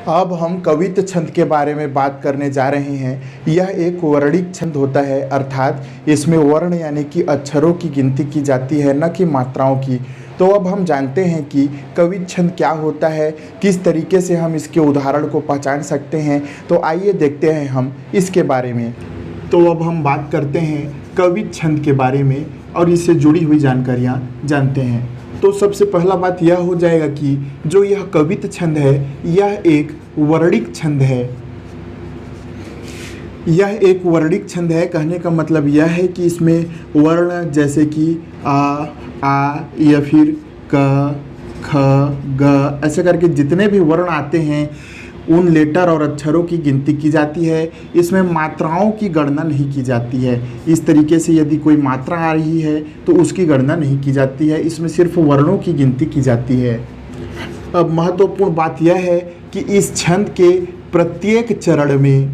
अब हम कवित्त छंद के बारे में बात करने जा रहे हैं। यह एक वर्णिक छंद होता है, अर्थात इसमें वर्ण यानी कि अक्षरों की गिनती की जाती है, न कि मात्राओं की। तो अब हम जानते हैं कि कवित्त छंद क्या होता है, किस तरीके से हम इसके उदाहरण को पहचान सकते हैं। तो आइए देखते हैं हम इसके बारे में। तो अब हम बात करते हैं कवित्त छंद के बारे में और इससे जुड़ी हुई जानकारियाँ जानते हैं। तो सबसे पहला बात यह हो जाएगा कि जो यह कवित्त छंद है यह एक वर्णिक छंद है। यह एक वर्णिक छंद है, कहने का मतलब यह है कि इसमें वर्ण जैसे कि आ या फिर क, ख, ग ऐसे करके जितने भी वर्ण आते हैं उन लेटर और अक्षरों की गिनती की जाती है। इसमें मात्राओं की गणना नहीं की जाती है। इस तरीके से यदि कोई मात्रा आ रही है तो उसकी गणना नहीं की जाती है, इसमें सिर्फ वर्णों की गिनती की जाती है। अब महत्वपूर्ण बात यह है कि इस छंद के प्रत्येक चरण में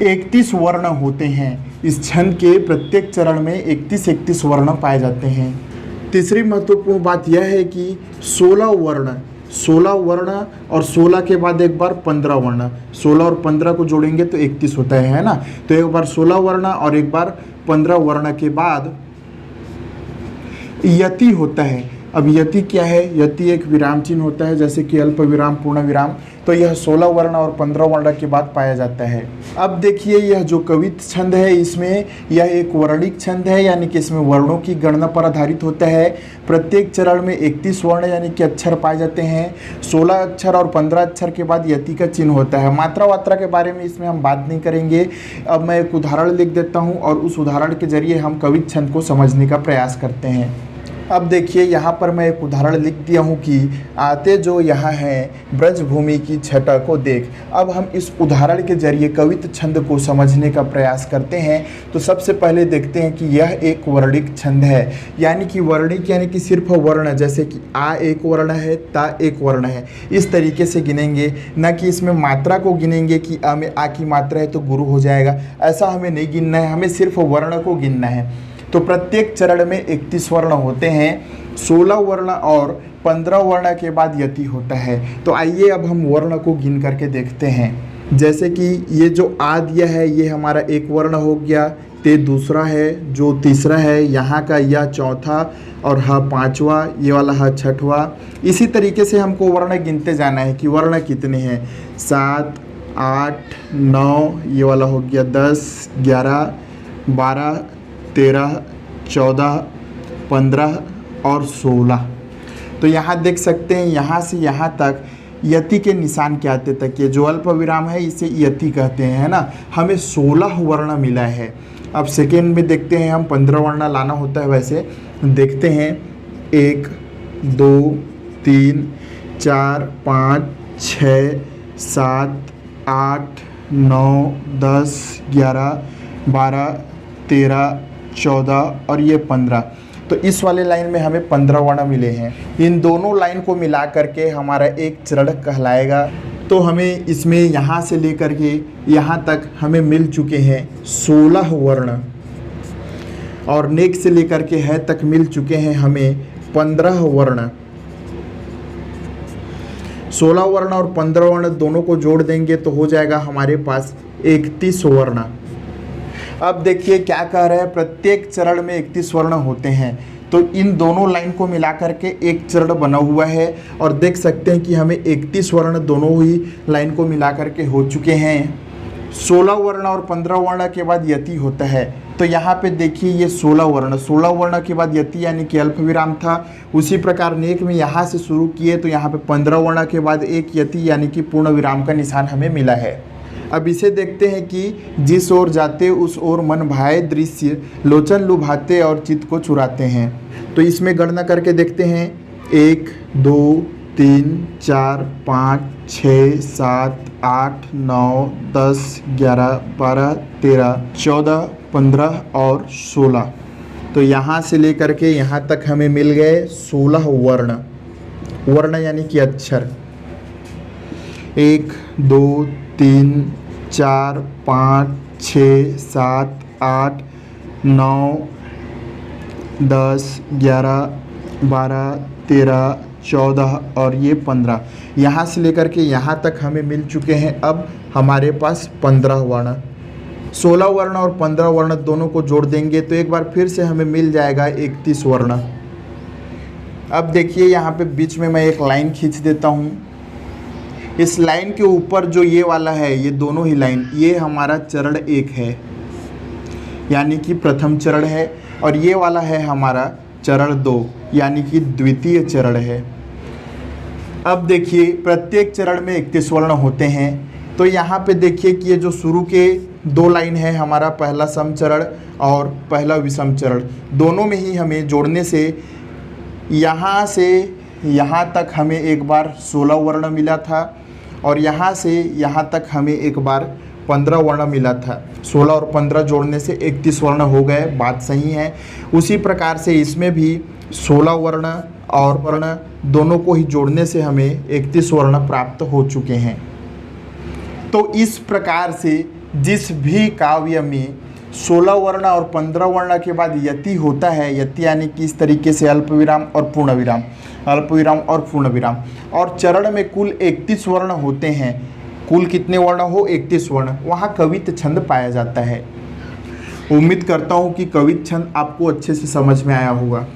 31 वर्ण होते हैं। इस छंद के प्रत्येक चरण में 31 वर्ण पाए जाते हैं। तीसरी महत्वपूर्ण बात यह है कि 16 वर्ण और 16 के बाद एक बार 15 वर्ण, 16 और 15 को जोड़ेंगे तो 31 होता है ना। तो एक बार 16 वर्ण और एक बार 15 वर्ण के बाद यति होता है। अब यति क्या है? यति एक विराम चिन्ह होता है, जैसे कि अल्प विराम, पूर्ण विराम। तो यह 16 वर्ण और 15 वर्ण के बाद पाया जाता है। अब देखिए, यह जो कवित्त छंद है इसमें यह एक वर्णिक छंद है, यानी कि इसमें वर्णों की गणना पर आधारित होता है। प्रत्येक चरण में 31 वर्ण यानी कि अक्षर पाए जाते हैं। 16 अक्षर और 15 अक्षर के बाद यति का चिन्ह होता है। मात्रा वात्रा के बारे में इसमें हम बात नहीं करेंगे। अब मैं एक उदाहरण लिख देता हूँ और उस उदाहरण के जरिए हम कवित्त छंद को समझने का प्रयास करते हैं। अब देखिए, यहाँ पर मैं एक उदाहरण लिख दिया हूँ कि आते जो यहाँ हैं ब्रजभूमि की छटा को देख। अब हम इस उदाहरण के जरिए कवित्त छंद को समझने का प्रयास करते हैं। तो सबसे पहले देखते हैं कि यह एक वर्णिक छंद है, यानी कि वर्णिक यानी कि सिर्फ वर्ण, जैसे कि आ एक वर्ण है, ता एक वर्ण है, इस तरीके से गिनेंगे, न कि इसमें मात्रा को गिनेंगे कि आ में आ की मात्रा है तो गुरु हो जाएगा। ऐसा हमें नहीं गिनना है, हमें सिर्फ वर्ण को गिनना है। तो प्रत्येक चरण में 31 वर्ण होते हैं। 16 वर्ण और 15 वर्ण के बाद यति होता है। तो आइए अब हम वर्ण को गिन करके देखते हैं। जैसे कि ये जो आ दिया है ये हमारा एक वर्ण हो गया, ते दूसरा है, जो तीसरा है, यहाँ का यह चौथा और ह पांचवा, ये वाला ह छठवा। इसी तरीके से हमको वर्ण गिनते जाना है कि वर्ण कितने हैं। 7, 8, 9, ये वाला हो गया 10, 11, 12, 13, 14, 15 और 16। तो यहाँ देख सकते हैं, यहाँ से यहाँ तक यति के निशान के आते तक, ये जो अल्प विराम है इसे यति कहते हैं, है ना। हमें 16 वर्ण मिला है। अब सेकेंड में देखते हैं, हम 15 वर्ण लाना होता है। वैसे देखते हैं 1, 2, 3, 4, 5, 6, 7, 8, 9, 10, 11, 12, 13, 14 और ये 15। तो इस वाले लाइन में हमें 15 वर्ण मिले हैं। इन दोनों लाइन को मिला करके हमारा एक चरण कहलाएगा। तो हमें इसमें यहाँ से लेकर के यहाँ तक हमें मिल चुके हैं 16 वर्ण, और नेक से लेकर के है तक मिल चुके हैं हमें 15 वर्ण। 16 वर्ण और 15 वर्ण दोनों को जोड़ देंगे तो हो जाएगा हमारे पास 31 वर्ण। अब देखिए क्या कह रहे हैं, प्रत्येक चरण में 31 वर्ण होते हैं। तो इन दोनों लाइन को मिला करके एक चरण बना हुआ है, और देख सकते हैं कि हमें 31 वर्ण दोनों ही लाइन को मिला करके हो चुके हैं। 16 वर्ण और 15 वर्ण के बाद यति होता है। तो यहाँ पे देखिए ये 16 वर्ण के बाद यति यानी कि अल्प विराम था। उसी प्रकार नेक में यहाँ से शुरू किए तो यहाँ पे 15 वर्ण के बाद एक यति यानी कि पूर्ण विराम का निशान हमें मिला है। अब इसे देखते हैं कि जिस ओर जाते उस ओर मन भाए दृश्य, लोचन लुभाते और चित्त को चुराते हैं। तो इसमें गणना करके देखते हैं 1, 2, 3, 4, 5, 6, 7, 8, 9, 10, 11, 12, 13, 14, 15 और 16। तो यहाँ से लेकर के यहाँ तक हमें मिल गए 16 वर्ण यानी कि अक्षर। 1, 2, 3, 4, 5, 6, 7, 8, 9, 10, 11, 12, 13, 14 और ये 15। यहाँ से लेकर के यहाँ तक हमें मिल चुके हैं अब हमारे पास 15 वर्ण। 16 वर्ण और 15 वर्ण दोनों को जोड़ देंगे तो एक बार फिर से हमें मिल जाएगा 31 वर्ण। अब देखिए यहाँ पे बीच में मैं एक लाइन खींच देता हूँ। इस लाइन के ऊपर जो ये वाला है, ये दोनों ही लाइन, ये हमारा चरण 1 है, यानी कि प्रथम चरण है, और ये वाला है हमारा चरण 2 यानी कि द्वितीय चरण है। अब देखिए प्रत्येक चरण में 31 वर्ण होते हैं। तो यहाँ पे देखिए कि ये जो शुरू के 2 लाइन है, हमारा पहला सम चरण और पहला विषम चरण, दोनों में ही हमें जोड़ने से यहाँ तक हमें एक बार 16 वर्ण मिला था और यहाँ से यहाँ तक हमें एक बार 15 वर्ण मिला था। 16 और 15 जोड़ने से 31 वर्ण हो गए, बात सही है। उसी प्रकार से इसमें भी 16 वर्ण और वर्ण दोनों को ही जोड़ने से हमें 31 वर्ण प्राप्त हो चुके हैं। तो इस प्रकार से जिस भी काव्य में 16 वर्ण और 15 वर्ण के बाद यति होता है, यति यानी कि इस तरीके से अल्प विराम और पूर्ण विराम, अल्प विराम और पूर्ण विराम, और चरण में कुल 31 वर्ण होते हैं। कुल कितने वर्ण हो? 31 वर्ण। वहाँ कवित्त छंद पाया जाता है। उम्मीद करता हूँ कि कवित्त छंद आपको अच्छे से समझ में आया होगा।